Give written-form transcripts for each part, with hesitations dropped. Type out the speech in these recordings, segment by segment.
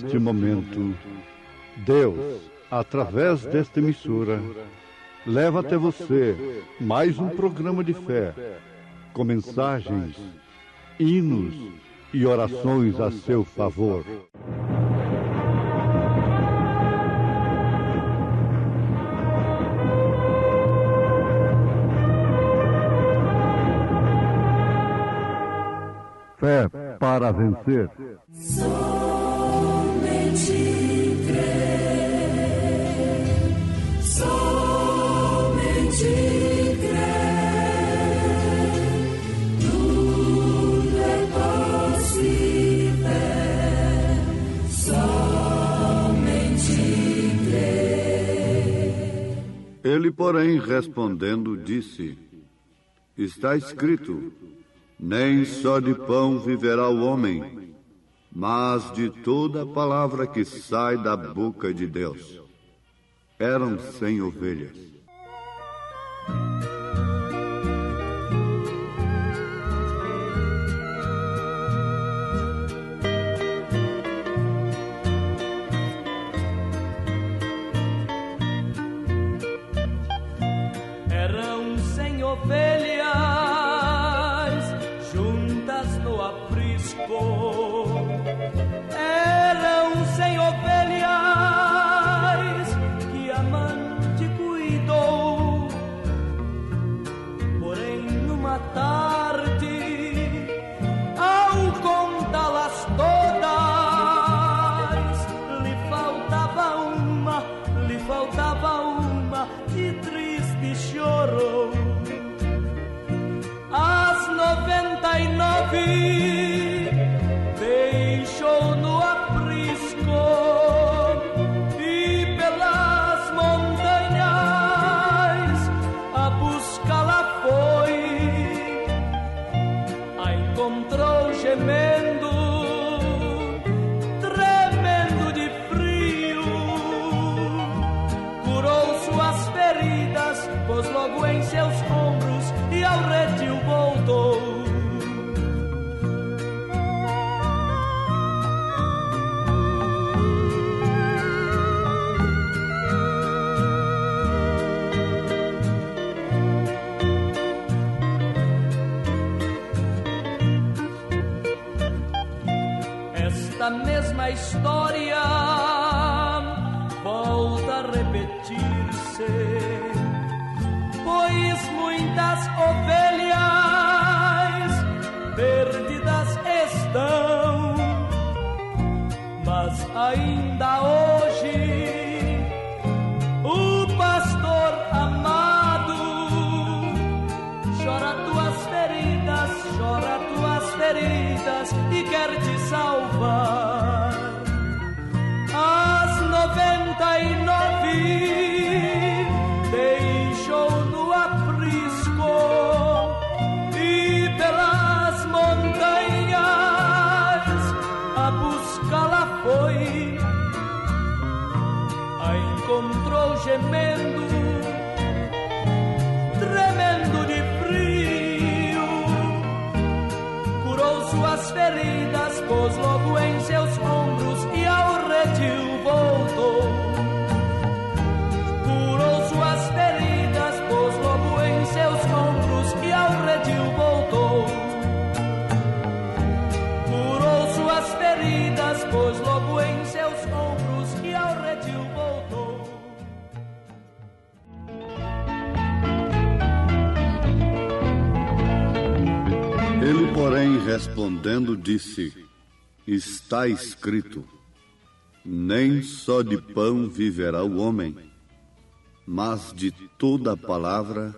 neste momento, Deus, através desta emissora, leva até você mais um programa de fé, com mensagens, hinos e orações a seu favor. Fé para vencer. Somente crer, somente crer, tudo é possível, somente crer. Ele, porém, respondendo, disse: Está escrito, nem só de pão viverá o homem, mas de toda palavra que sai da boca de Deus. Eram 100 ovelhas. Eram 100 ovelhas juntas no aprisco. Eram 100 ovelhas que a amante cuidou. Porém, numa tarde, ao contá-las todas, lhe faltava uma, e triste chorou. As 99 deixou no aprisco e pelas montanhas a buscá-la foi. A encontrou gemendo, tremendo de frio, curou suas feridas, pôs logo em seus ombros e ao redil voltou. Esta mesma história volta a repetir-se, pois muitas ovelhas perdidas estão, mas ainda hoje o pastor amado chora tuas feridas e quer te salvar. As 99 deixou no aprisco e pelas montanhas a buscá-la foi. A encontrou gemendo, tremendo de frio, curou suas feridas, pôs logo em seus ombros e ao redil voltou. Curou suas feridas, pôs logo em seus ombros e ao redil voltou. Curou suas feridas, pôs logo em seus ombros e ao redil voltou. Ele, porém, respondendo, disse: Está escrito, nem só de pão viverá o homem, mas de toda palavra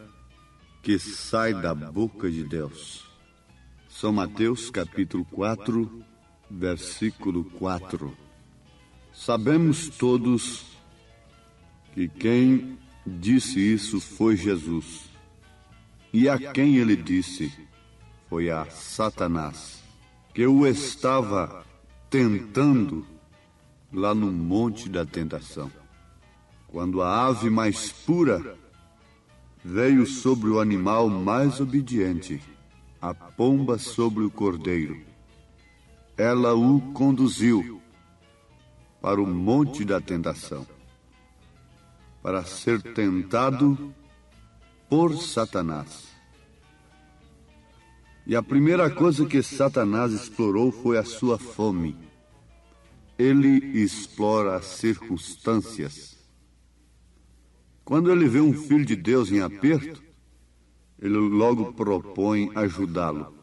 que sai da boca de Deus. São Mateus capítulo 4, versículo 4. Sabemos todos que quem disse isso foi Jesus, e a quem ele disse foi a Satanás, que o estava tentando lá no monte da tentação. Quando a ave mais pura veio sobre o animal mais obediente, a pomba sobre o cordeiro, ela o conduziu para o monte da tentação, para ser tentado por Satanás. E a primeira coisa que Satanás explorou foi a sua fome. Ele explora as circunstâncias. Quando ele vê um filho de Deus em aperto, ele logo propõe ajudá-lo.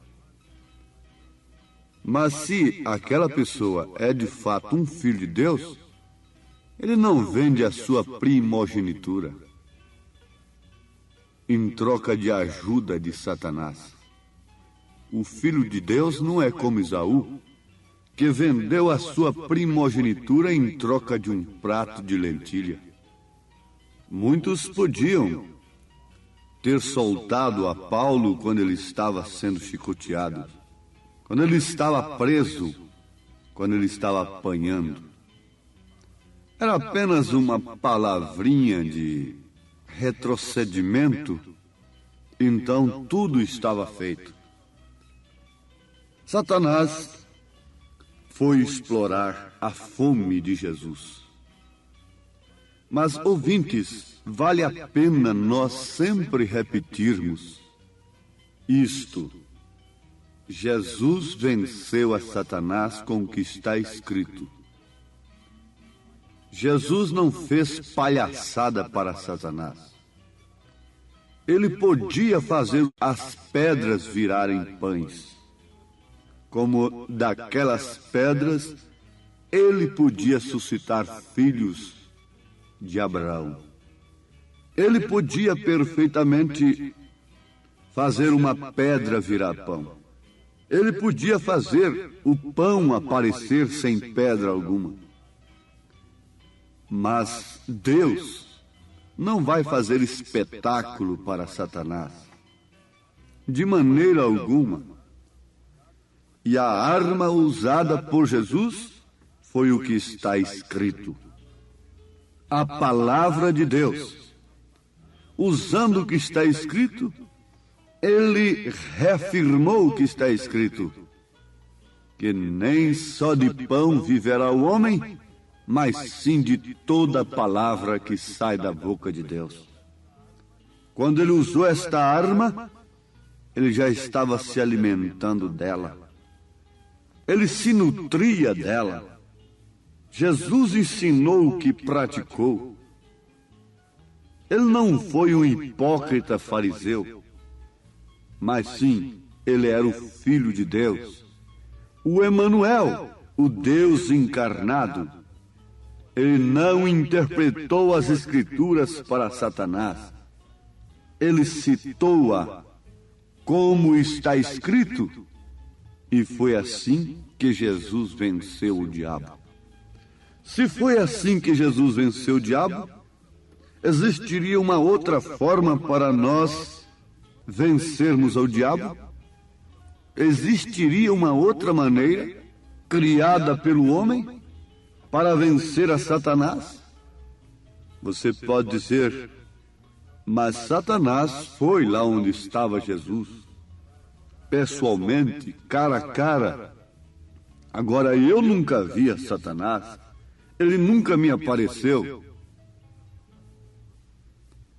Mas se aquela pessoa é de fato um filho de Deus, ele não vende a sua primogenitura em troca de ajuda de Satanás. O filho de Deus não é como Esaú, que vendeu a sua primogenitura em troca de um prato de lentilha. Muitos podiam ter soltado a Paulo quando ele estava sendo chicoteado, quando ele estava preso, quando ele estava apanhando. Era apenas uma palavrinha de retrocedimento, então tudo estava feito. Satanás foi explorar a fome de Jesus. Mas, ouvintes, vale a pena nós sempre repetirmos isto: Jesus venceu a Satanás com o que está escrito. Jesus não fez palhaçada para Satanás. Ele podia fazer as pedras virarem pães. Como daquelas pedras, ele podia suscitar filhos de Abraão. Ele podia perfeitamente fazer uma pedra virar pão. Ele podia fazer o pão aparecer sem pedra alguma. Mas Deus não vai fazer espetáculo para Satanás, de maneira alguma. E a arma usada por Jesus foi o que está escrito. A palavra de Deus. Usando o que está escrito, ele reafirmou o que está escrito: que nem só de pão viverá o homem, mas sim de toda a palavra que sai da boca de Deus. Quando ele usou esta arma, ele já estava se alimentando dela. Ele se nutria dela. Jesus ensinou o que praticou. Ele não foi um hipócrita fariseu, mas sim, ele era o Filho de Deus, o Emanuel, o Deus encarnado. Ele não interpretou as Escrituras para Satanás. Ele citou-a como está escrito. E foi assim que Jesus venceu o diabo. Se foi assim que Jesus venceu o diabo, existiria uma outra forma para nós vencermos ao diabo? Existiria uma outra maneira, criada pelo homem, para vencer a Satanás? Você pode dizer, mas Satanás foi lá onde estava Jesus, pessoalmente, cara a cara. Agora, eu nunca vi a Satanás, ele nunca me apareceu.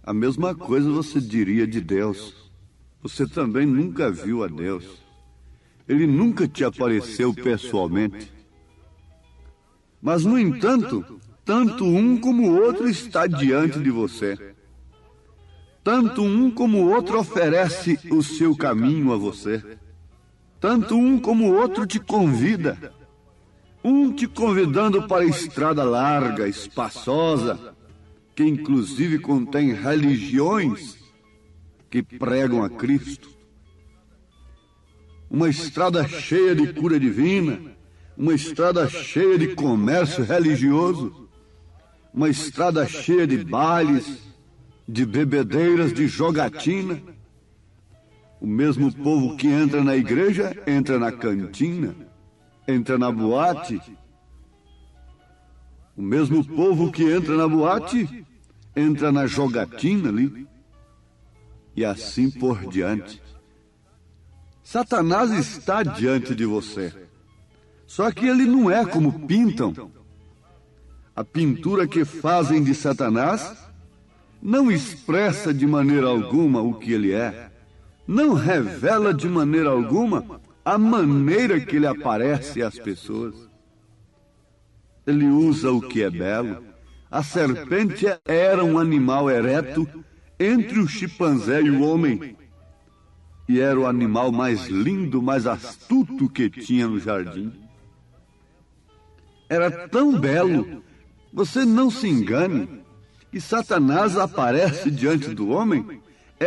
A mesma coisa você diria de Deus. Você também nunca viu a Deus. Ele nunca te apareceu pessoalmente. Mas, no entanto, tanto um como o outro está diante de você. Tanto um como o outro oferece o seu caminho a você. Tanto um como o outro te convida. Um te convidando para a estrada larga, espaçosa, que inclusive contém religiões que pregam a Cristo. Uma estrada cheia de cura divina, uma estrada cheia de comércio religioso, uma estrada cheia de bailes, de bebedeiras, de jogatina. O mesmo povo que entra na igreja, entra na cantina, entra na boate. O mesmo povo que entra na boate, entra na jogatina ali. E assim por diante. Satanás está diante de você. Só que ele não é como pintam. A pintura que fazem de Satanás não expressa de maneira alguma o que ele é, não revela de maneira alguma a maneira que ele aparece às pessoas. Ele usa o que é belo. A serpente era um animal ereto entre o chimpanzé e o homem, e era o animal mais lindo, mais astuto que tinha no jardim. Era tão belo, você não se engane, que Satanás aparece diante do homem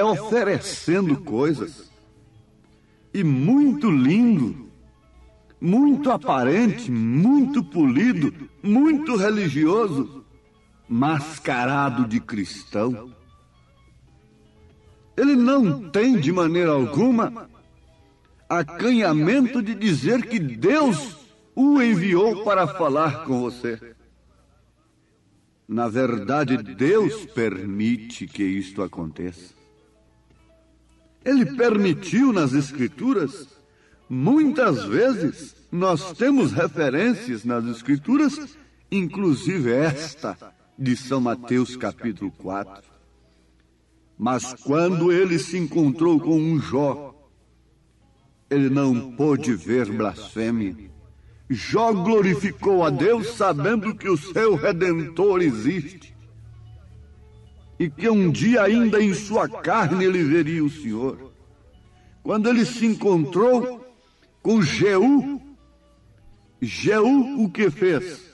oferecendo coisas. E muito lindo, muito aparente, muito polido, muito religioso, mascarado de cristão. Ele não tem de maneira alguma acanhamento de dizer que Deus o enviou para falar com você. Na verdade, Deus permite que isto aconteça. Ele permitiu nas Escrituras. Muitas vezes nós temos referências nas Escrituras, inclusive esta de São Mateus capítulo 4. Mas quando ele se encontrou com um Jó, ele não pôde ver blasfêmia. Jó glorificou a Deus sabendo que o seu Redentor existe e que um dia ainda em sua carne ele veria o Senhor. Quando ele se encontrou com Jeú, Jeú o que fez?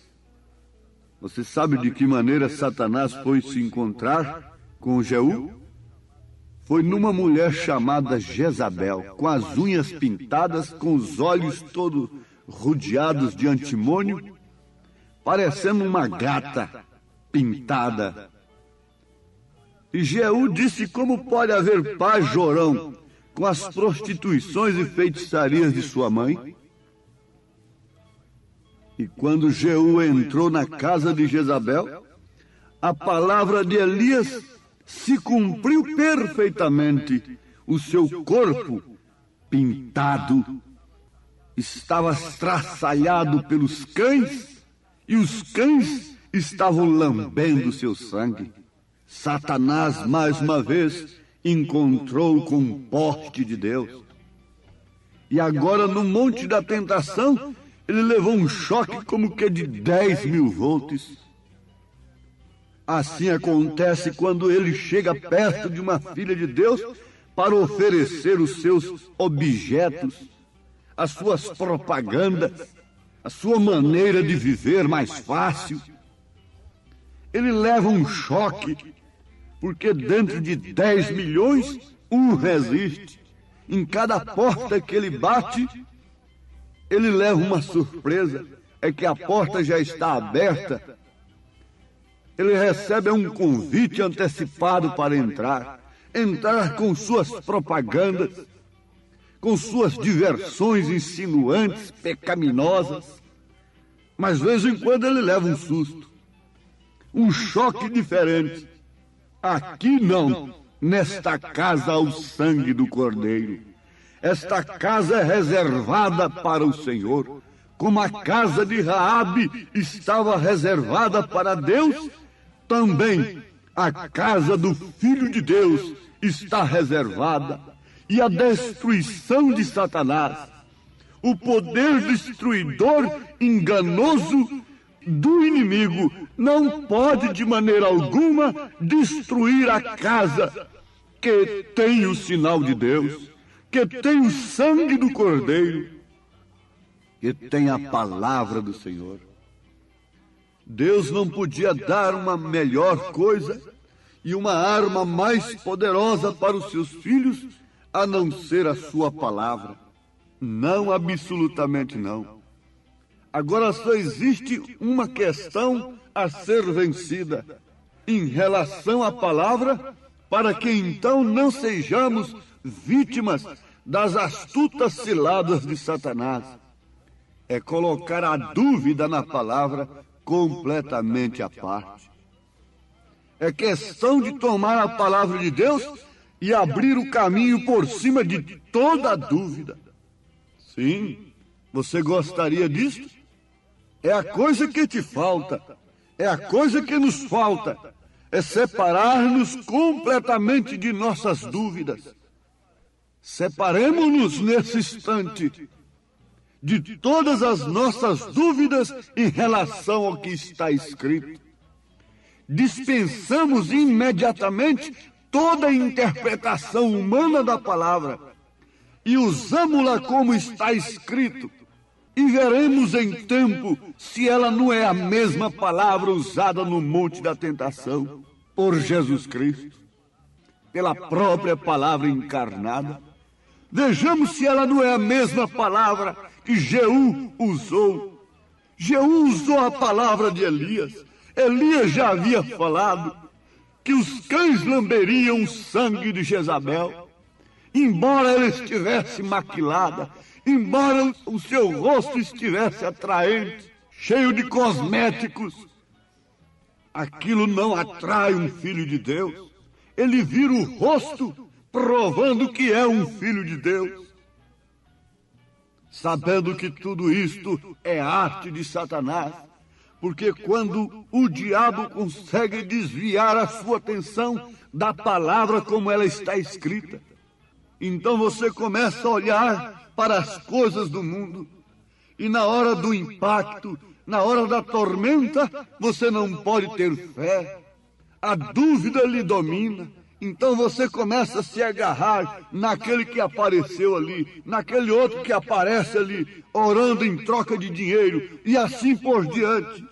Você sabe de que maneira Satanás foi se encontrar com Jeú? Foi numa mulher chamada Jezabel, com as unhas pintadas, com os olhos todos rodeados de antimônio, parecendo uma gata pintada. E Jeú disse: como pode haver paz, Jorão, com as prostituições e feitiçarias de sua mãe? E quando Jeú entrou na casa de Jezabel, a palavra de Elias se cumpriu perfeitamente. O seu corpo pintado estava estraçalhado pelos cães, e os cães estavam lambendo seu sangue. Satanás, mais uma vez, encontrou com um poste de Deus. E agora, no Monte da Tentação, ele levou um choque como que de 10.000 volts. Assim acontece quando ele chega perto de uma filha de Deus para oferecer os seus objetos, as suas propagandas, a sua maneira de viver mais fácil. Ele leva um choque, porque dentro de 10 milhões, um resiste. Em cada porta que ele bate, ele leva uma surpresa, é que a porta já está aberta. Ele recebe um convite antecipado para entrar com suas propagandas, com suas diversões insinuantes, pecaminosas. Mas de vez em quando ele leva um susto, um choque diferente. Aqui não, nesta casa há o sangue do Cordeiro. Esta casa é reservada para o Senhor, como a casa de Raabe estava reservada para Deus. Também a casa do Filho de Deus está reservada, e a destruição de Satanás, o poder destruidor enganoso do inimigo, não pode de maneira alguma destruir a casa que tem o sinal de Deus, que tem o sangue do Cordeiro, que tem a palavra do Senhor. Deus não podia dar uma melhor coisa e uma arma mais poderosa para os seus filhos, a não ser a sua palavra. Não, absolutamente não. Agora só existe uma questão a ser vencida em relação à palavra, para que então não sejamos vítimas das astutas ciladas de Satanás. É colocar a dúvida na palavra completamente à parte. É questão de tomar a palavra de Deus e abrir o caminho por cima de toda a dúvida. Sim, você gostaria disso? É a coisa que te falta. É a coisa que nos falta, é separar-nos completamente de nossas dúvidas. Separemos-nos nesse instante de todas as nossas dúvidas em relação ao que está escrito. Dispensamos imediatamente toda a interpretação humana da palavra e usamos-la como está escrito, e veremos em tempo se ela não é a mesma palavra usada no Monte da Tentação por Jesus Cristo, pela própria palavra encarnada. Vejamos se ela não é a mesma palavra que Jeú usou. Jeú usou a palavra de Elias. Elias já havia falado que os cães lamberiam o sangue de Jezabel, embora ela estivesse maquilada, embora o seu rosto estivesse atraente, cheio de cosméticos. Aquilo não atrai um filho de Deus. Ele vira o rosto, provando que é um filho de Deus. Sabendo que tudo isto é arte de Satanás, porque quando o diabo consegue desviar a sua atenção da palavra como ela está escrita, então você começa a olhar para as coisas do mundo, e na hora do impacto, na hora da tormenta, você não pode ter fé. A dúvida lhe domina. Então você começa a se agarrar naquele que apareceu ali, naquele outro que aparece ali, orando em troca de dinheiro, e assim por diante.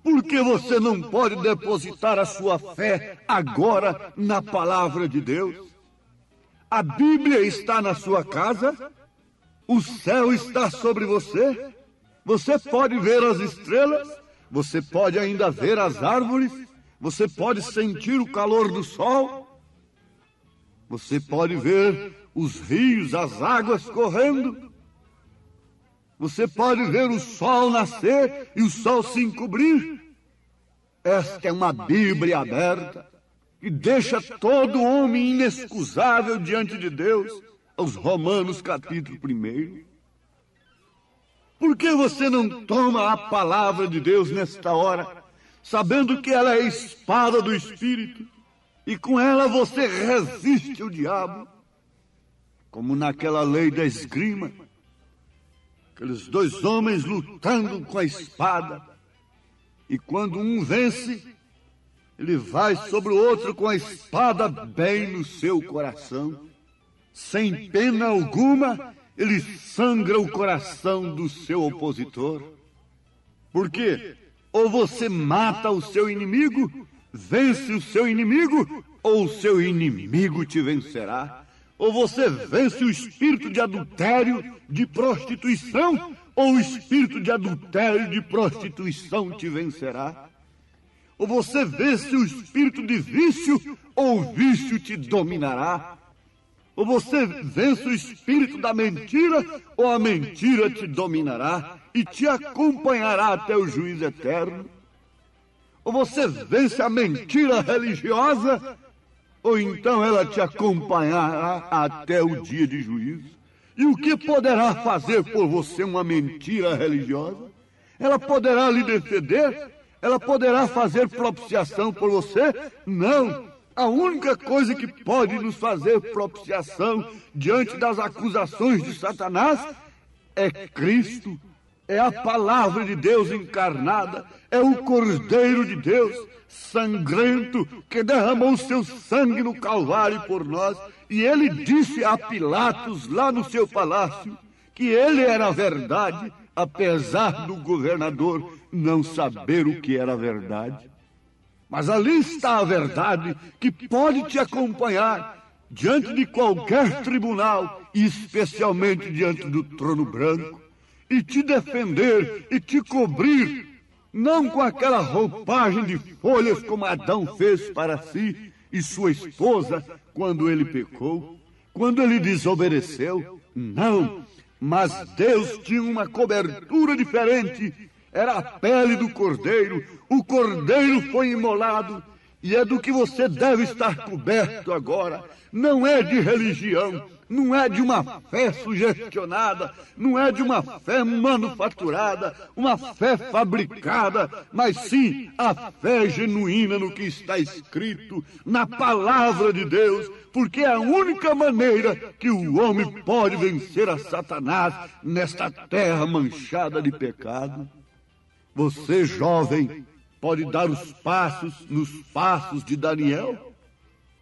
Por que você não pode depositar a sua fé agora na palavra de Deus? A Bíblia está na sua casa, o céu está sobre você, você pode ver as estrelas, você pode ainda ver as árvores, você pode sentir o calor do sol, você pode ver os rios, as águas correndo, você pode ver o sol nascer e o sol se encobrir. Esta é uma Bíblia aberta que deixa todo homem inexcusável diante de Deus, aos Romanos capítulo 1. Por que você não toma a palavra de Deus nesta hora, sabendo que ela é a espada do Espírito, e com ela você resiste ao diabo, como naquela lei da esgrima, aqueles dois homens lutando com a espada, e quando um vence, ele vai sobre o outro com a espada bem no seu coração. Sem pena alguma, ele sangra o coração do seu opositor. Por quê? Ou você mata o seu inimigo, vence o seu inimigo, ou o seu inimigo te vencerá. Ou você vence o espírito de adultério, de prostituição, ou o espírito de adultério, de prostituição te vencerá. Ou você vence o espírito de vício, ou o vício te dominará. Ou você vence o espírito da mentira, ou a mentira te dominará e te acompanhará até o juízo eterno. Ou você vence a mentira religiosa, ou então ela te acompanhará até o dia de juízo. E o que poderá fazer por você uma mentira religiosa? Ela poderá lhe defender? Ela poderá fazer propiciação por você? Não. A única coisa que pode nos fazer propiciação diante das acusações de Satanás é Cristo, é a palavra de Deus encarnada, é o Cordeiro de Deus, sangrento, que derramou o seu sangue no Calvário por nós. E ele disse a Pilatos, lá no seu palácio, que ele era a verdade, apesar do governador não saber o que era a verdade. Mas ali está a verdade que pode te acompanhar diante de qualquer tribunal, e especialmente diante do trono branco, e te defender e te cobrir, não com aquela roupagem de folhas como Adão fez para si e sua esposa quando ele pecou, quando ele desobedeceu. Não, mas Deus tinha uma cobertura diferente. Era a pele do cordeiro. O cordeiro foi imolado E é do que você deve estar coberto agora. Não é de religião, não é de uma fé sugestionada, não é de uma fé manufaturada, uma fé fabricada, mas sim a fé genuína no que está escrito, na palavra de Deus, porque é a única maneira que o homem pode vencer a Satanás nesta terra manchada de pecado. Você, jovem, pode dar os passos nos passos de Daniel?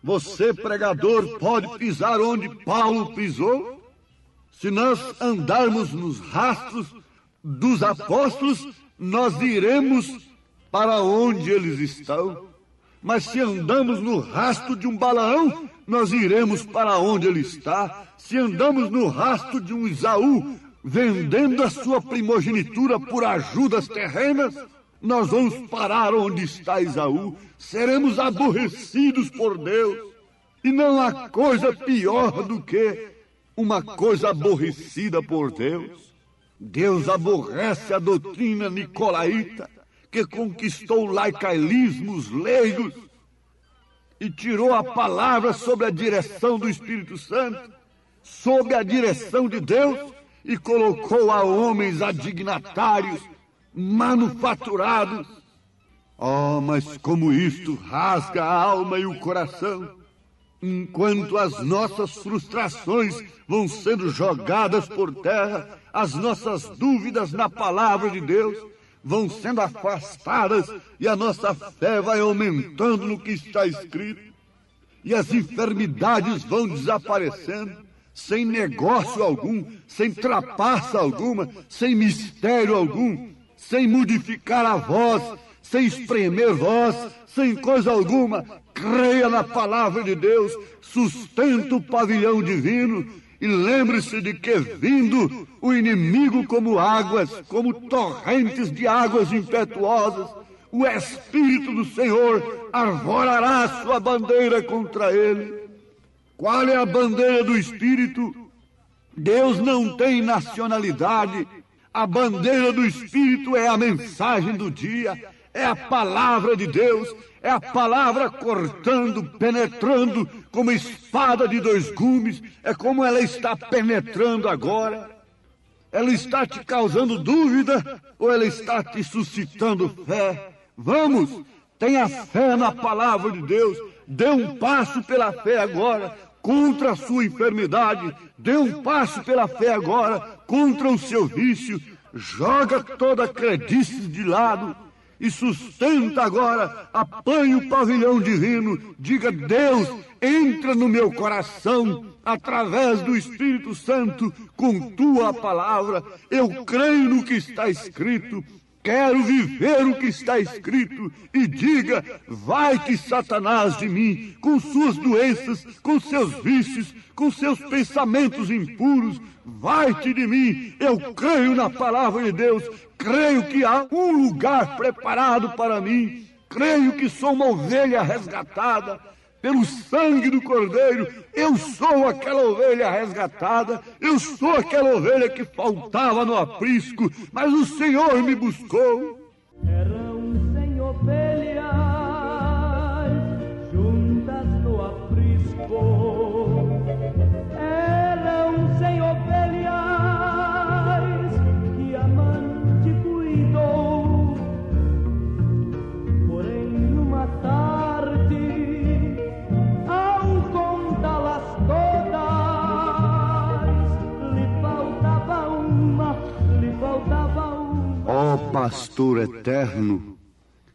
Você, pregador, pode pisar onde Paulo pisou? Se nós andarmos nos rastros dos apóstolos, nós iremos para onde eles estão. Mas se andamos no rastro de um Balaão, nós iremos para onde ele está. Se andamos no rastro de um Esaú, vendendo a sua primogenitura por ajudas terrenas, nós vamos parar onde está Esaú. Seremos aborrecidos por Deus. E não há coisa pior do que uma coisa aborrecida por Deus. Deus aborrece a doutrina nicolaíta, que conquistou laicaísmos leigos e tirou a palavra sob a direção do Espírito Santo, sob a direção de Deus, e colocou a homens adignatários, manufaturados. Oh, mas como isto rasga a alma e o coração, enquanto as nossas frustrações vão sendo jogadas por terra, as nossas dúvidas na palavra de Deus vão sendo afastadas e a nossa fé vai aumentando no que está escrito, e as enfermidades vão desaparecendo, sem negócio algum, sem trapaça alguma, sem mistério algum, sem modificar a voz, sem espremer voz, sem coisa alguma. Creia na palavra de Deus, sustenta o pavilhão divino e lembre-se de que, vindo o inimigo como águas, como torrentes de águas impetuosas, o Espírito do Senhor arvorará a sua bandeira contra ele. Qual é a bandeira do Espírito? Deus não tem nacionalidade. A bandeira do Espírito é a mensagem do dia, é a palavra de Deus, é a palavra cortando, penetrando como espada de dois gumes, é como ela está penetrando agora. Ela está te causando dúvida ou ela está te suscitando fé? Vamos, tenha fé na palavra de Deus, dê um passo pela fé agora contra a sua enfermidade, dê um passo pela fé agora contra o seu vício, joga toda a credice de lado e sustenta agora, apanhe o pavilhão divino, diga: Deus, entra no meu coração, através do Espírito Santo, com tua palavra, eu creio no que está escrito, quero viver o que está escrito, e diga: vai-te Satanás de mim, com suas doenças, com seus vícios, com seus pensamentos impuros, vai-te de mim, eu creio na palavra de Deus, creio que há um lugar preparado para mim, creio que sou uma ovelha resgatada pelo sangue do Cordeiro, eu sou aquela ovelha resgatada, eu sou aquela ovelha que faltava no aprisco, mas o Senhor me buscou. Eram 100 ovelhas juntas no aprisco, eram 100 ovelhas que amante cuidou, porém numa tarde, ao contá-las todas, lhe faltava uma. Ó pastor eterno,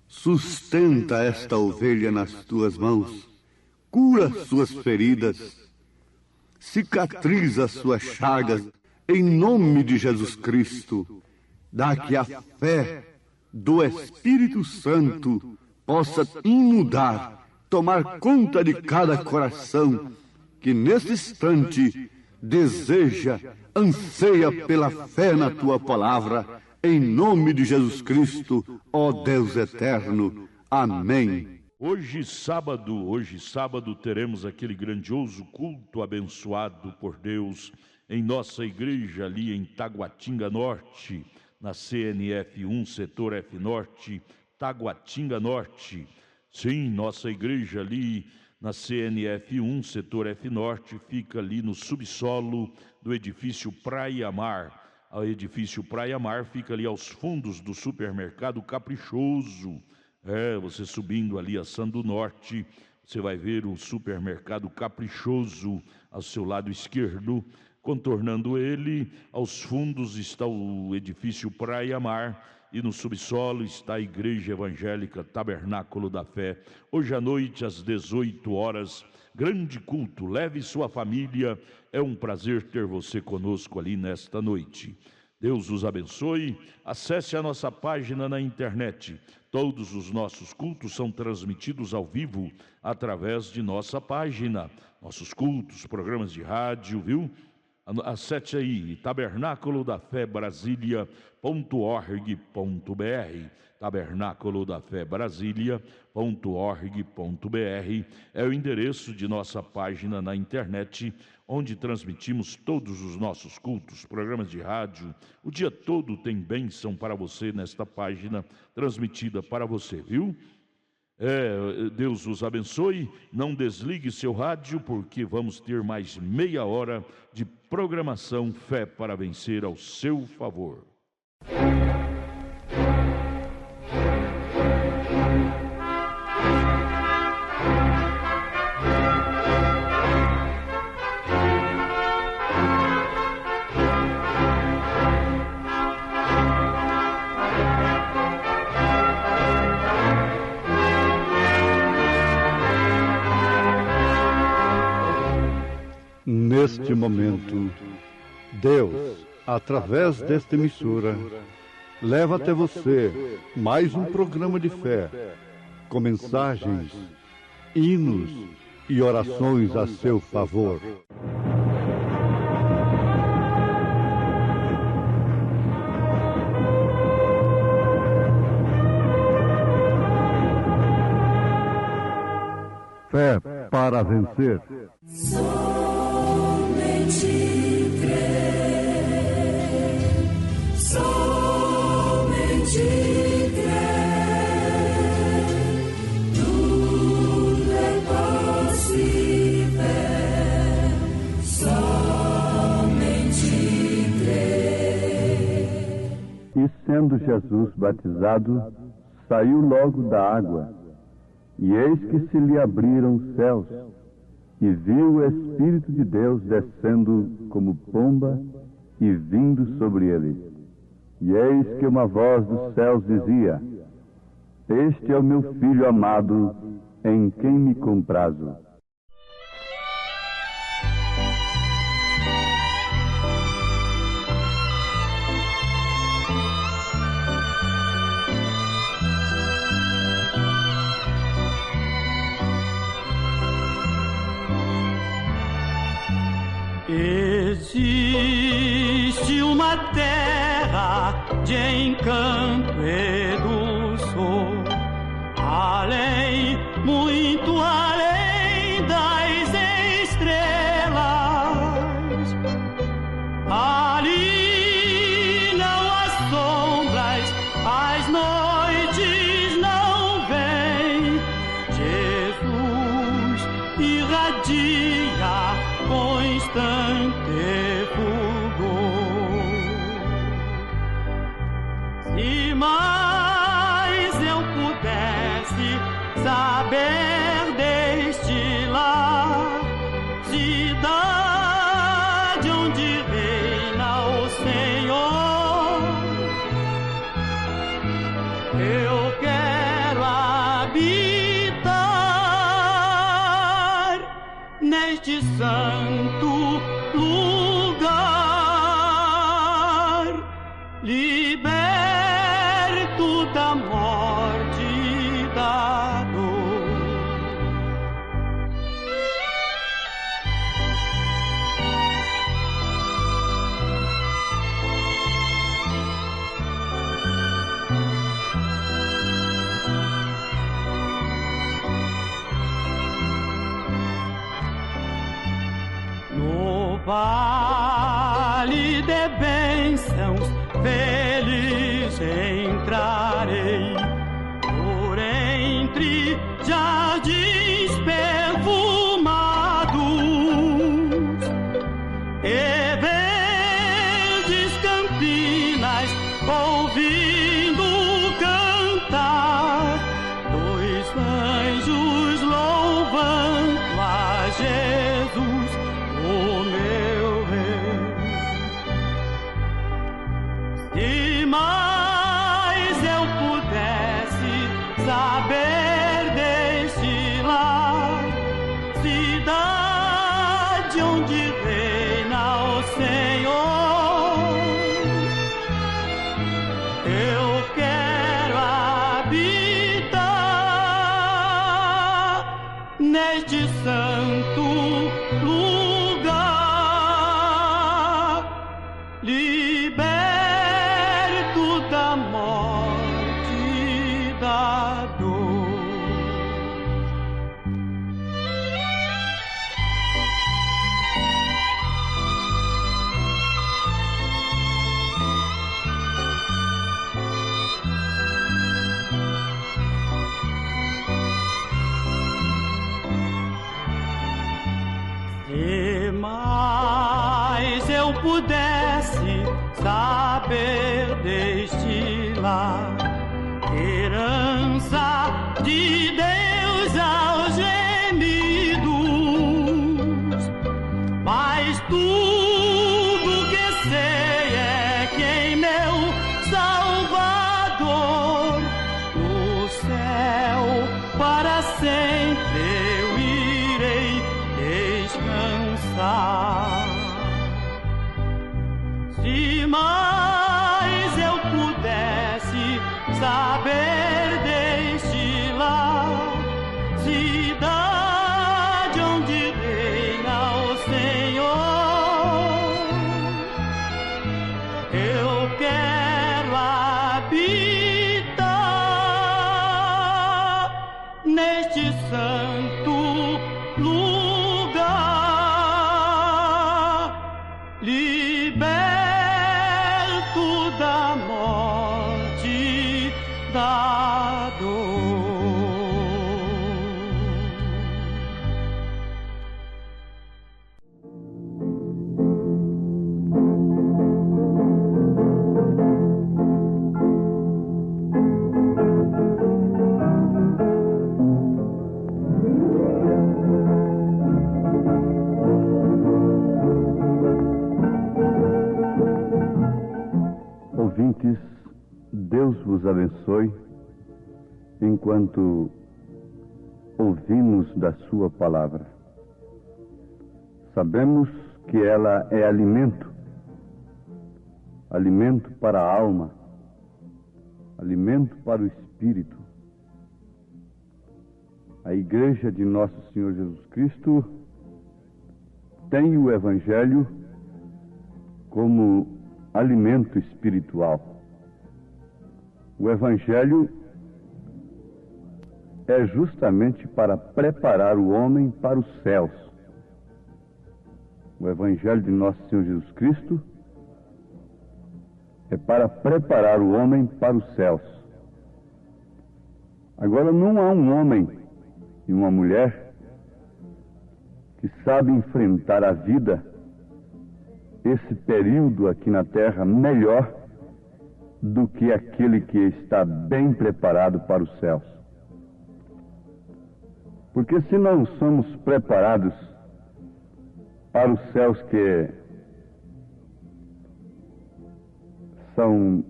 sustenta esta ovelha nas tuas mãos, cura suas feridas, cicatriza suas chagas, em nome de Jesus Cristo. Dá que a fé do Espírito Santo possa inundar, tomar conta de cada coração que nesse instante deseja, anseia pela fé na tua palavra, em nome de Jesus Cristo, ó Deus eterno. Amém. Hoje sábado, teremos aquele grandioso culto abençoado por Deus em nossa igreja ali em Taguatinga Norte, na CNF 1, setor F Norte, Taguatinga Norte. Sim, nossa igreja ali na CNF1, setor F Norte, fica ali no subsolo do edifício Praia Mar. O edifício Praia Mar fica ali aos fundos do supermercado Caprichoso. Você subindo ali a Sando Norte, você vai ver o supermercado Caprichoso ao seu lado esquerdo. Contornando ele, aos fundos está o edifício Praia Mar e no subsolo está a Igreja Evangélica Tabernáculo da Fé. Hoje à noite, às 18 horas, grande culto. Leve sua família. É um prazer ter você conosco ali nesta noite. Deus os abençoe. Acesse a nossa página na internet. Todos os nossos cultos são transmitidos ao vivo através de nossa página. Nossos cultos, programas de rádio, viu? Acesse aí, tabernaculodafebrasilia.org.br, tabernaculodafebrasilia.org.br é o endereço de nossa página na internet, onde transmitimos todos os nossos cultos, programas de rádio. O dia todo tem bênção para você nesta página, transmitida para você, viu? Deus os abençoe. Não desligue seu rádio, porque vamos ter mais meia hora de programação Fé para Vencer ao seu favor. Neste momento, Deus, através desta emissora, leva até você mais um programa de fé, com mensagens, hinos e orações a seu favor. Fé para vencer. Somente crer, somente crer, tudo é possível, somente crer. E sendo Jesus batizado, saiu logo da água, e eis que se lhe abriram os céus, e viu o Espírito de Deus descendo como pomba e vindo sobre ele. E eis que uma voz dos céus dizia: Este é o meu Filho amado, em quem me comprazo. Existe uma terra de encanto e dulçor, além, muito além das estrelas. Ali não há sombras, as noites não vêm. Jesus irradia constante fulgor. Se mais eu pudesse saber deste lar, cidade onde reina o Senhor, eu quero habitar neste santo lugar, liberto da morte e da dor. No vale de bênçãos feliz entrarei, por entre cidade onde reina o Senhor. Eu quero habitar neste santo lugar, liberto da morte e da dor. Se mais eu pudesse saber deste lar, herança de Deus aos gemidos, mas tudo que sei é que em meu Salvador, no céu para sempre eu irei descansar. Se mais eu pudesse saber deste lar, cidade onde reina o Senhor, eu quero habitar neste santo lugar, liberto da morte, da dor. Ouvintes, Deus vos abençoe enquanto ouvimos da sua palavra. Sabemos que ela é alimento, alimento para a alma, alimento para o espírito. A Igreja de Nosso Senhor Jesus Cristo tem o Evangelho como alimento espiritual. O Evangelho é justamente para preparar o homem para os céus. O Evangelho de Nosso Senhor Jesus Cristo é para preparar o homem para os céus. Agora, não há um homem e uma mulher que sabe enfrentar a vida, esse período aqui na Terra, melhor do que aquele que está bem preparado para os céus. Porque se não somos preparados para os céus, que são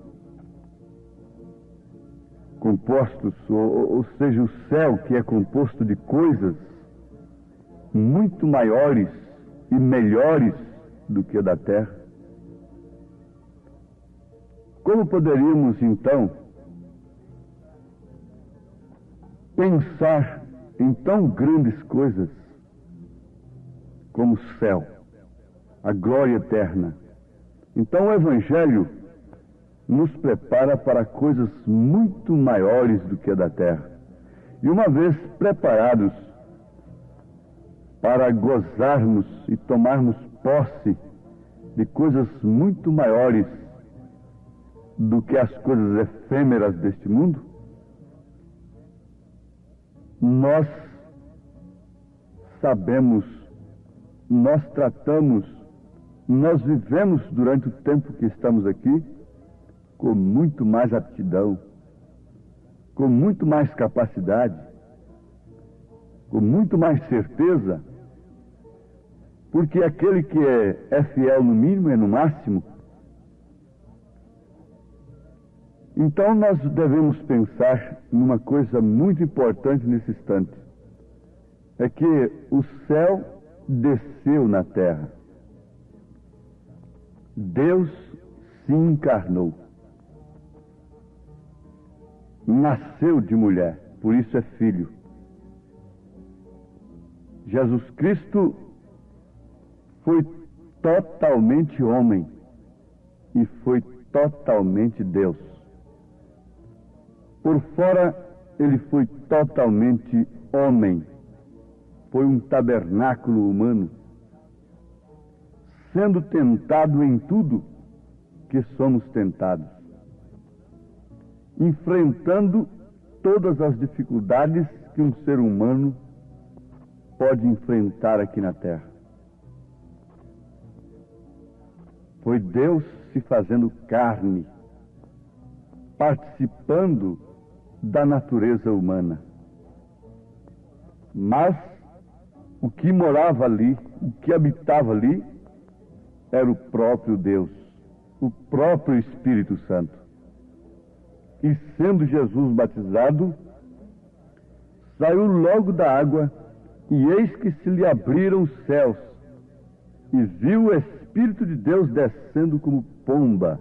compostos, ou seja, o céu que é composto de coisas muito maiores e melhores do que a da terra, como poderíamos então pensar em tão grandes coisas como o céu, a glória eterna? Então o Evangelho nos prepara para coisas muito maiores do que a da terra. E uma vez preparados para gozarmos e tomarmos posse de coisas muito maiores do que as coisas efêmeras deste mundo, nós sabemos, nós tratamos, nós vivemos durante o tempo que estamos aqui com muito mais aptidão, com muito mais capacidade, com muito mais certeza, porque aquele que é fiel no mínimo é no máximo. Então nós devemos pensar numa coisa muito importante nesse instante, é que o céu desceu na terra. Deus se encarnou. Nasceu de mulher, por isso é filho. Jesus Cristo foi totalmente homem e foi totalmente Deus. Por fora, ele foi totalmente homem. Foi um tabernáculo humano, sendo tentado em tudo que somos tentados, enfrentando todas as dificuldades que um ser humano pode enfrentar aqui na Terra. Foi Deus se fazendo carne, participando da natureza humana. Mas o que morava ali, o que habitava ali, era o próprio Deus, o próprio Espírito Santo. E sendo Jesus batizado, saiu logo da água, e eis que se lhe abriram os céus, e viu o Espírito de Deus descendo como pomba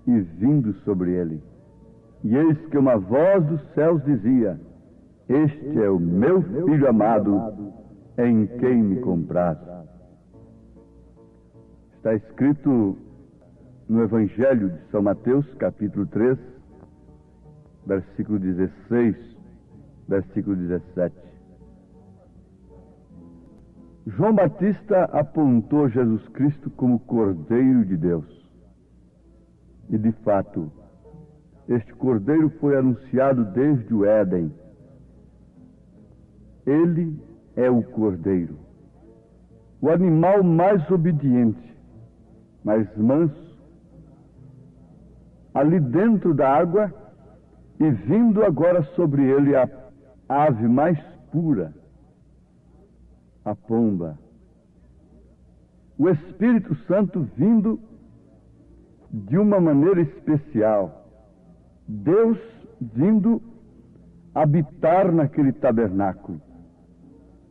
e vindo sobre ele. E eis que uma voz dos céus dizia: Este é o meu Filho amado, em quem me comprazo. Está escrito no Evangelho de São Mateus, capítulo 3, versículo 16, versículo 17. João Batista apontou Jesus Cristo como Cordeiro de Deus. E, de fato, este Cordeiro foi anunciado desde o Éden. Ele é o Cordeiro, o animal mais obediente, mais manso, ali dentro da água, e vindo agora sobre ele a ave mais pura, a pomba. O Espírito Santo vindo de uma maneira especial. Deus vindo habitar naquele tabernáculo,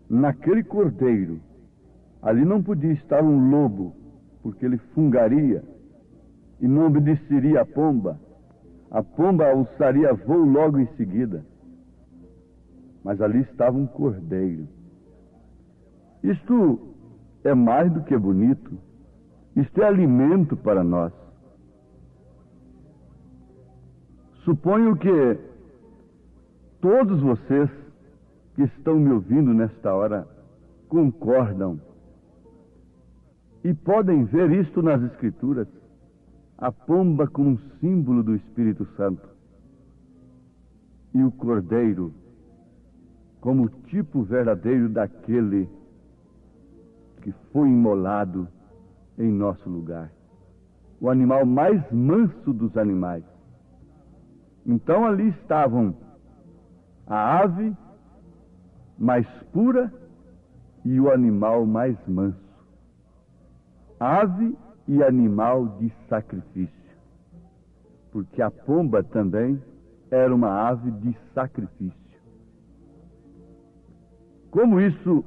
naquele cordeiro. Ali não podia estar um lobo, porque ele fungaria e não obedeceria à pomba. A pomba alçaria voo logo em seguida. Mas ali estava um cordeiro. Isto é mais do que bonito. Isto é alimento para nós. Suponho que todos vocês que estão me ouvindo nesta hora concordam e podem ver isto nas Escrituras, a pomba como um símbolo do Espírito Santo e o cordeiro como tipo verdadeiro daquele que foi imolado em nosso lugar, o animal mais manso dos animais. Então ali estavam a ave mais pura e o animal mais manso. Ave e animal de sacrifício, porque a pomba também era uma ave de sacrifício. Como isso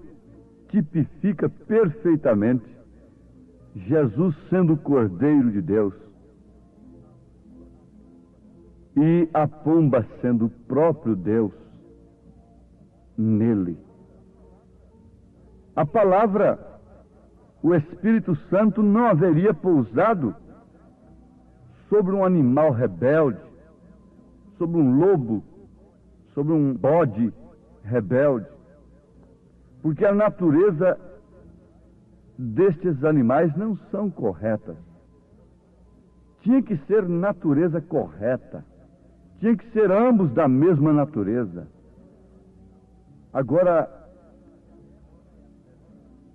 tipifica perfeitamente Jesus sendo o Cordeiro de Deus e a pomba sendo o próprio Deus nele. A palavra, o Espírito Santo não haveria pousado sobre um animal rebelde, sobre um lobo, sobre um bode rebelde, porque a natureza destes animais não são corretas. Tinha que ser natureza correta. Tinha que ser ambos da mesma natureza. Agora,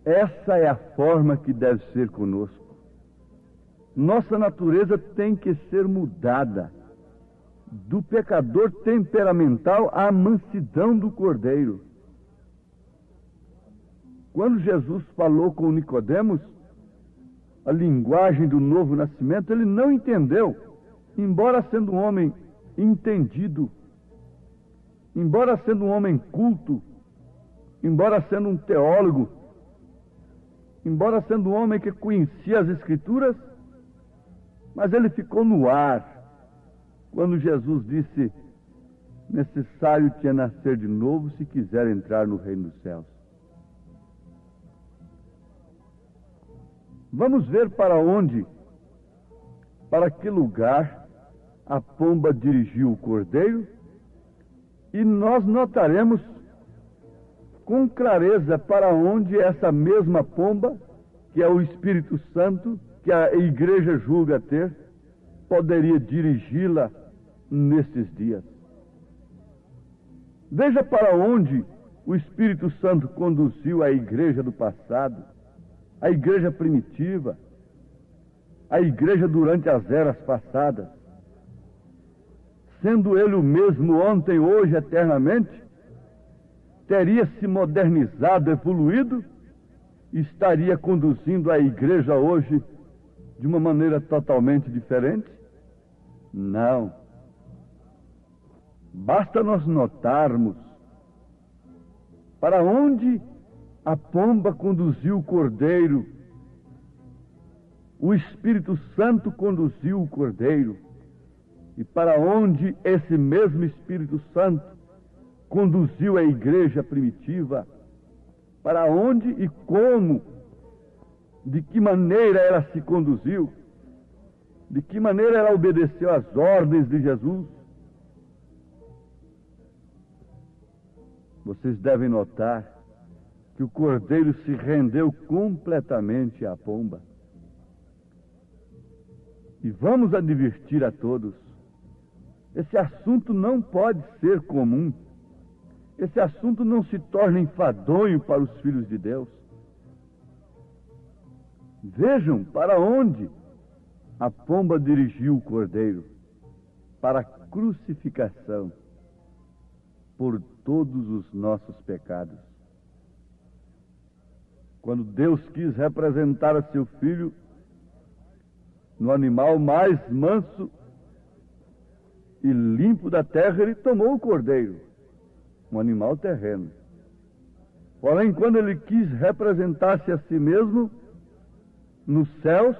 essa é a forma que deve ser conosco. Nossa natureza tem que ser mudada do pecador temperamental à mansidão do Cordeiro. Quando Jesus falou com Nicodemos a linguagem do novo nascimento, ele não entendeu, embora sendo um homem entendido, embora sendo um homem culto, embora sendo um teólogo embora sendo um homem que conhecia as Escrituras, mas ele ficou no ar quando Jesus disse: necessário te é nascer de novo se quiser entrar no reino dos céus. Vamos ver para onde, para que lugar a pomba dirigiu o cordeiro, e nós notaremos com clareza para onde essa mesma pomba, que é o Espírito Santo, que a igreja julga ter, poderia dirigi-la nesses dias. Veja para onde o Espírito Santo conduziu a igreja do passado, a igreja primitiva, a igreja durante as eras passadas. Sendo ele o mesmo ontem, hoje, eternamente, teria se modernizado, evoluído, e estaria conduzindo a igreja hoje de uma maneira totalmente diferente? Não. Basta nós notarmos para onde a pomba conduziu o cordeiro, o Espírito Santo conduziu o cordeiro, e para onde esse mesmo Espírito Santo conduziu a igreja primitiva, para onde e como, de que maneira ela se conduziu, de que maneira ela obedeceu às ordens de Jesus. Vocês devem notar que o cordeiro se rendeu completamente à pomba. E vamos advertir a todos: esse assunto não pode ser comum. Esse assunto não se torna enfadonho para os filhos de Deus. Vejam para onde a pomba dirigiu o cordeiro: para a crucificação por todos os nossos pecados. Quando Deus quis representar a seu filho no animal mais manso e limpo da terra, ele tomou o cordeiro, um animal terreno. Porém, quando ele quis representar-se a si mesmo nos céus,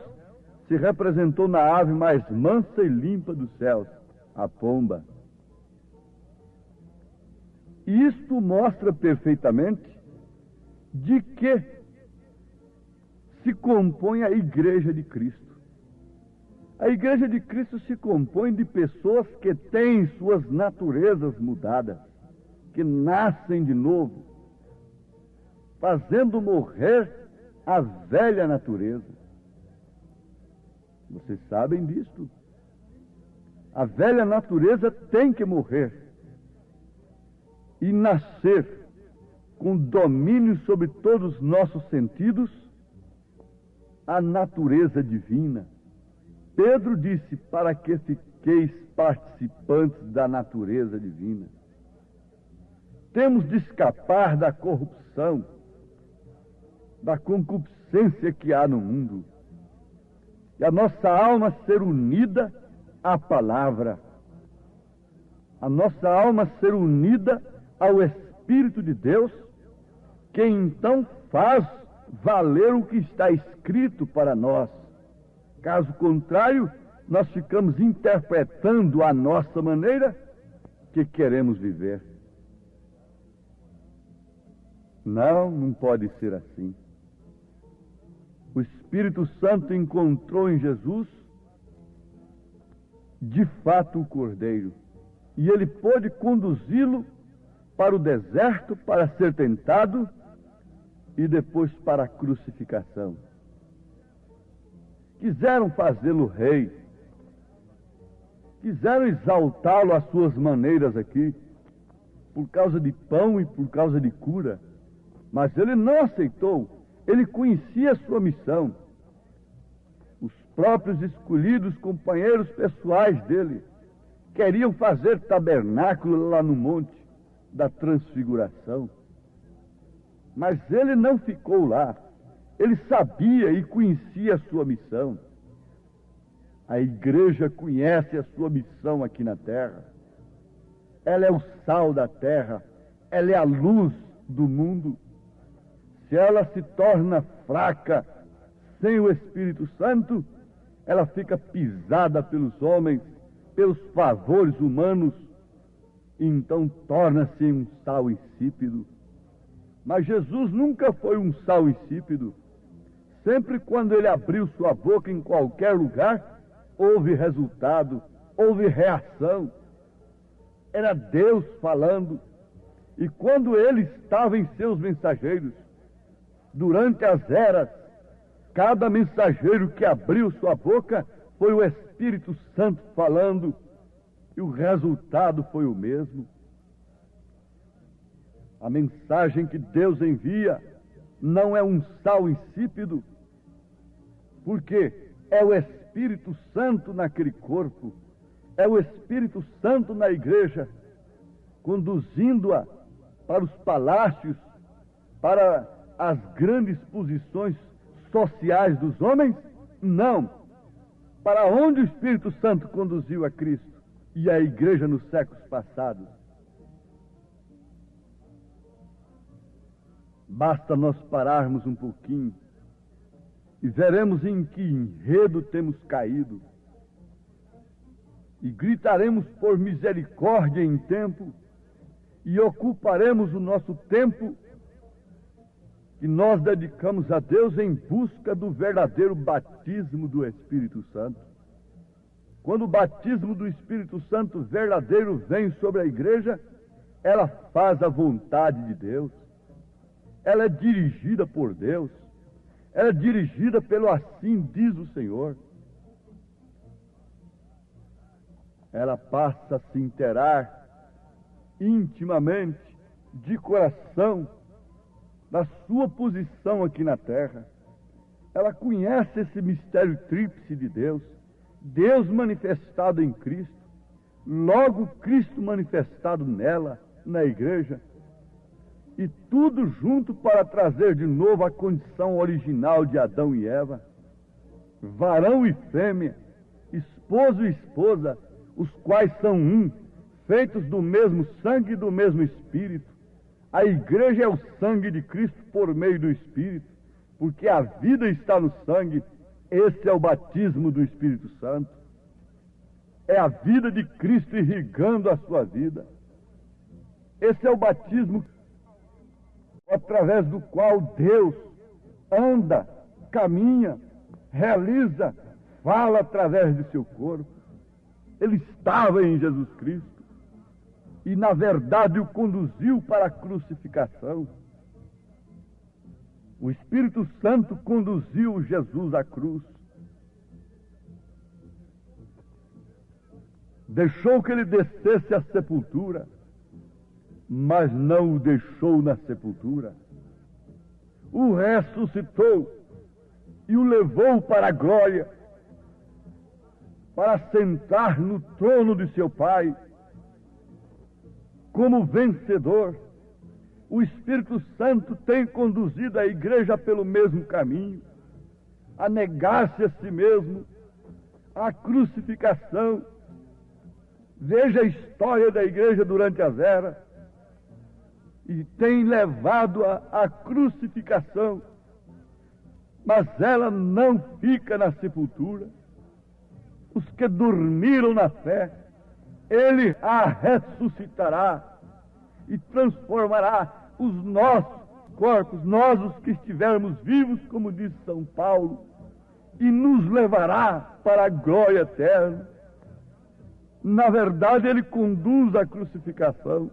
se representou na ave mais mansa e limpa dos céus, a pomba. E isto mostra perfeitamente de que se compõe a igreja de Cristo. A igreja de Cristo se compõe de pessoas que têm suas naturezas mudadas, que nascem de novo, fazendo morrer a velha natureza. Vocês sabem disto. A velha natureza tem que morrer e nascer com domínio sobre todos os nossos sentidos, a natureza divina. Pedro disse: para que fiqueis participantes da natureza divina. Temos de escapar da corrupção, da concupiscência que há no mundo, e a nossa alma ser unida à palavra, a nossa alma ser unida ao Espírito de Deus, que então faz valer o que está escrito para nós. Caso contrário, nós ficamos interpretando a nossa maneira que queremos viver. Não pode ser assim. O Espírito Santo encontrou em Jesus, de fato, o Cordeiro, e ele pôde conduzi-lo para o deserto para ser tentado e depois para a crucificação. Quiseram fazê-lo rei, quiseram exaltá-lo às suas maneiras aqui, por causa de pão e por causa de cura, mas ele não aceitou. Ele conhecia a sua missão. Os próprios escolhidos companheiros pessoais dele queriam fazer tabernáculo lá no monte da transfiguração, mas ele não ficou lá. Ele sabia e conhecia a sua missão. A igreja conhece a sua missão aqui na terra. Ela é o sal da terra, ela é a luz do mundo. se ela se torna fraca sem o Espírito Santo, ela fica pisada pelos homens, pelos favores humanos, e então torna-se um sal insípido. Mas Jesus nunca foi um sal insípido. Sempre quando ele abriu sua boca em qualquer lugar, houve resultado, houve reação. Era Deus falando. E quando ele estava em seus mensageiros, durante as eras, cada mensageiro que abriu sua boca foi o Espírito Santo falando, e o resultado foi o mesmo. A mensagem que Deus envia não é um sal insípido, porque é o Espírito Santo naquele corpo, é o Espírito Santo na igreja, conduzindo-a para os palácios, para as grandes posições sociais dos homens? Não. Para onde o Espírito Santo conduziu a Cristo e a igreja nos séculos passados? Basta nós pararmos um pouquinho e veremos em que enredo temos caído. E gritaremos por misericórdia em tempo e ocuparemos o nosso tempo que nós dedicamos a Deus em busca do verdadeiro batismo do Espírito Santo. Quando o batismo do Espírito Santo verdadeiro vem sobre a igreja, ela faz a vontade de Deus. Ela é dirigida por Deus. Ela é dirigida pelo assim diz o Senhor. Ela passa a se inteirar intimamente, de coração, da sua posição aqui na terra. Ela conhece esse mistério tríplice de Deus, Deus manifestado em Cristo, logo Cristo manifestado nela, na igreja, e tudo junto para trazer de novo a condição original de Adão e Eva, varão e fêmea, esposo e esposa, os quais são um, feitos do mesmo sangue e do mesmo Espírito. A igreja é o sangue de Cristo por meio do Espírito, porque a vida está no sangue. Esse é o batismo do Espírito Santo. É a vida de Cristo irrigando a sua vida. Esse é o batismo através do qual Deus anda, caminha, realiza, fala através de seu corpo. Ele estava em Jesus Cristo e, na verdade, o conduziu para a crucificação. O Espírito Santo conduziu Jesus à cruz. Deixou que ele descesse à sepultura, mas não o deixou na sepultura. O ressuscitou e o levou para a glória, para sentar no trono de seu Pai, como vencedor. O Espírito Santo tem conduzido a igreja pelo mesmo caminho, a negar-se a si mesmo, à crucificação. Veja a história da igreja durante as eras, e tem levado-a à crucificação, mas ela não fica na sepultura. Os que dormiram na fé, ele a ressuscitará e transformará os nossos corpos, nós os que estivermos vivos, como diz São Paulo, e nos levará para a glória eterna. Na verdade, ele conduz a crucificação,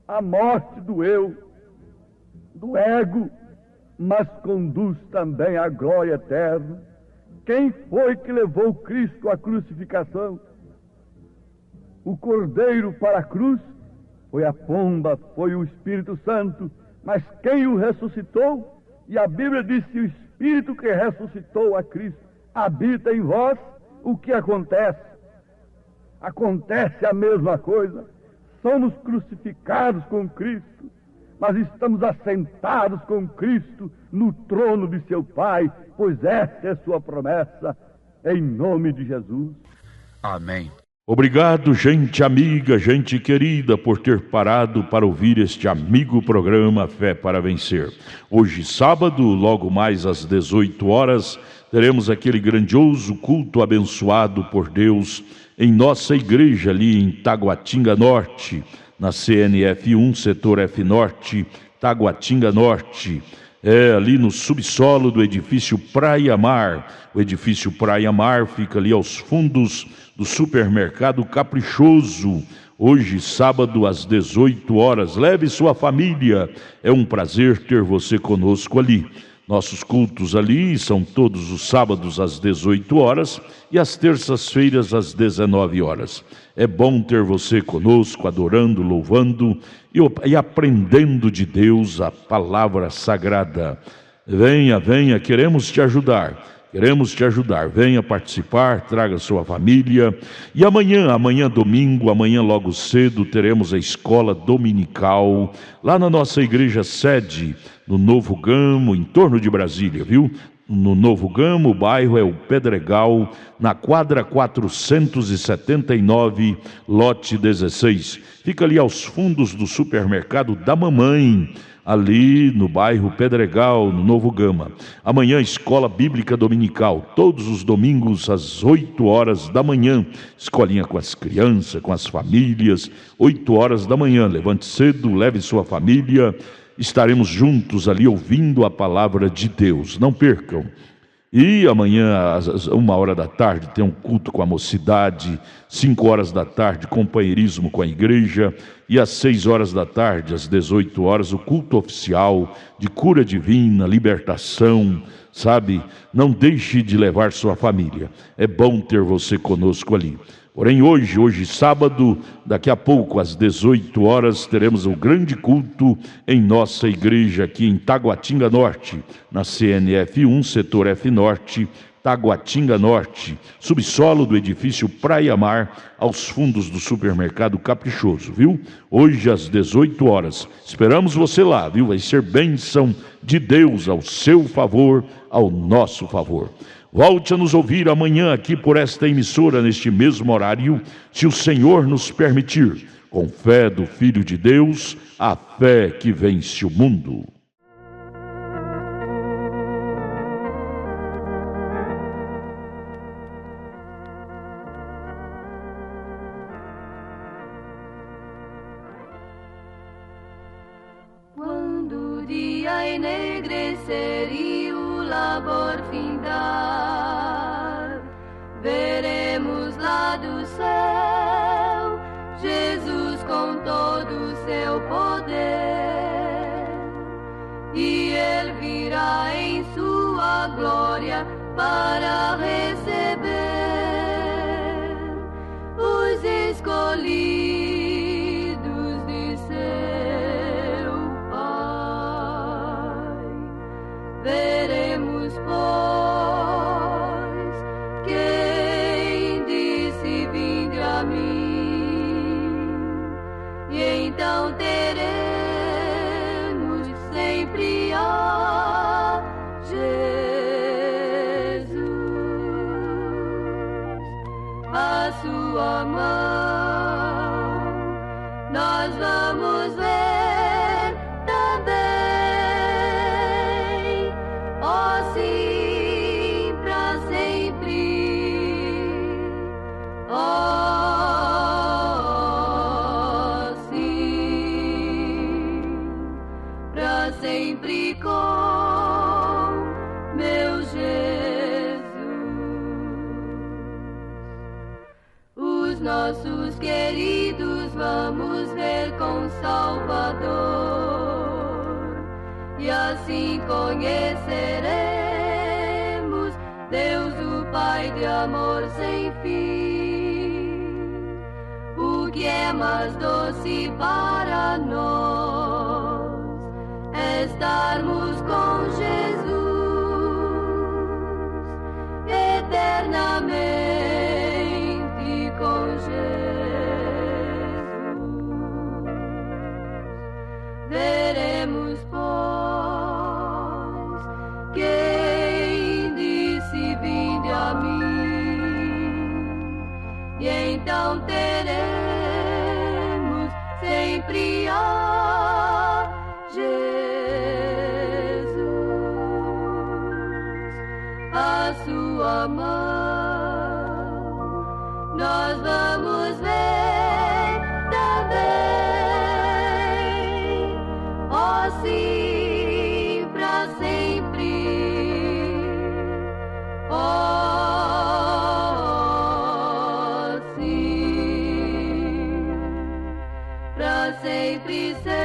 a morte do eu, do ego, mas conduz também à glória eterna. Quem foi que levou Cristo à crucificação? O Cordeiro para a cruz? Foi a pomba, foi o Espírito Santo. Mas quem o ressuscitou? E a Bíblia diz que o Espírito que ressuscitou a Cristo habita em vós. O que acontece? Acontece a mesma coisa. Somos crucificados com Cristo, mas estamos assentados com Cristo no trono de seu Pai, pois esta é sua promessa, em nome de Jesus. Amém. Obrigado, gente amiga, gente querida, por ter parado para ouvir este amigo programa Fé para Vencer. Hoje, sábado, logo mais às 18 horas, teremos aquele grandioso culto abençoado por Deus em nossa igreja ali em Taguatinga Norte, na CNF 1, setor F Norte, Taguatinga Norte. Ali no subsolo do edifício Praia Mar. O edifício Praia Mar fica ali aos fundos do supermercado Caprichoso. Hoje, sábado, às 18 horas. Leve sua família. É um prazer ter você conosco ali. Nossos cultos ali são todos os sábados às 18 horas e às terças-feiras às 19 horas. É bom ter você conosco, adorando, louvando e aprendendo de Deus a palavra sagrada. Venha, venha, queremos te ajudar. Venha participar, traga sua família. E amanhã domingo, amanhã logo cedo, teremos a escola dominical lá na nossa igreja sede, no Novo Gamo, em torno de Brasília, viu? No Novo Gamo, o bairro é o Pedregal, na quadra 479, lote 16. Fica ali aos fundos do supermercado da Mamãe, ali no bairro Pedregal, no Novo Gama. Amanhã, escola bíblica dominical, todos os domingos às 8 horas da manhã. Escolinha com as crianças, com as famílias, 8 horas da manhã. Levante cedo, leve sua família. Estaremos juntos ali ouvindo a palavra de Deus. Não percam. E amanhã, às 1h da tarde, tem um culto com a mocidade. 5 horas da tarde, companheirismo com a igreja. E às 6 horas da tarde, às 18 horas, o culto oficial de cura divina, libertação, sabe? Não deixe de levar sua família. É bom ter você conosco ali. Porém, hoje sábado, daqui a pouco, às 18 horas, teremos um grande culto em nossa igreja aqui em Taguatinga Norte, na CNF 1, setor F Norte, Taguatinga Norte, subsolo do edifício Praia Mar, aos fundos do supermercado Caprichoso, viu? Hoje às 18 horas. Esperamos você lá, viu? Vai ser bênção de Deus ao seu favor, ao nosso favor. Volte a nos ouvir amanhã aqui por esta emissora, neste mesmo horário, se o Senhor nos permitir, com fé do Filho de Deus, a fé que vence o mundo. Quando o dia enegrecer e o labor findar, veremos lá do céu Jesus com todo o seu poder, e ele virá em sua glória para receber os escolhidos de seu Pai. Veremos, pois, quem disse: vinde a mim, e então teremos sempre a Jesus. A sua mão nós vamos ver também, ó sim, pra sempre, ó sim, pra sempre com meu Jesus. Os nossos queridos vamos ver com Salvador, e assim conheceremos Deus, o Pai de amor sem fim. O que é mais doce para nós é estarmos com Jesus eternamente com Jesus. Veremos, pois, quem disse: vinde a mim, e então então teremos sempre a Jesus, a sua mão nós vamos ver também, ó sim, pra sempre, ó sim, pra sempre ser.